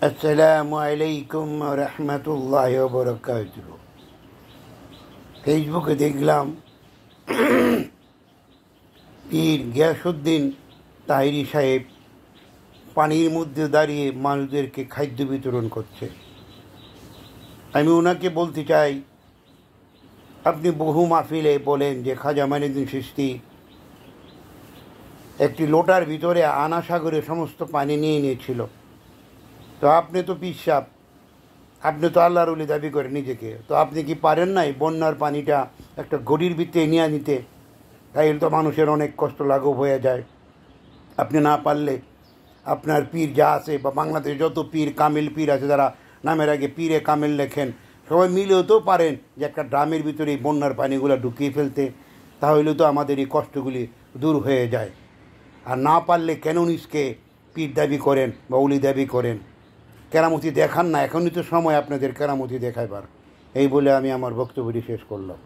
আসসালামু আলাইকুম রহমতুল্লাহ বরকাতুহ। ফেসবুকে দেখলাম পীর গিয়াসউদ্দিন তাহিরি সাহেব পানির মধ্যে দাঁড়িয়ে মানুষদেরকে খাদ্য বিতরণ করছে। আমি ওনাকে বলতে চাই, আপনি বহু মাহফিলে বলেন যে খাজা মাইনুদ্দিন চিশতি একটি লোটার ভিতরে আনা সাগরে সমস্ত পানি নিয়ে নিয়েছিল। তো আপনি তো পীর সাহেব, আপনি তো আল্লাহর ওলি দাবি করেন নিজেকে, তো আপনি কি পারেন নাই বন্যার পানিটা একটা গড়ির ভিতরে নিয়ে নিতে? তাইলে তো মানুষের অনেক কষ্ট লাঘব হয়ে যায়। আপনি না পারলে আপনার পীর যা আছে, বা বাংলাদেশে যত পীর কামিল পীর আছে, যারা নামের আগে পীরে কামিল লেখেন, সবাই মিলেও তো পারেন যে একটা ড্রামের ভিতরে এই বন্যার পানিগুলো ঢুকিয়ে ফেলতে। তাহলে তো আমাদের এই কষ্টগুলি দূর হয়ে যায়। আর না পারলে কেন নিজকে পীর দাবি করেন বা উলি দাবি করেন? কেরামতি দেখান না, এখনই তো সময় আপনাদের কেরামতি দেখাইবার। এই বলে আমি আমার বক্তব্যটি শেষ করলাম।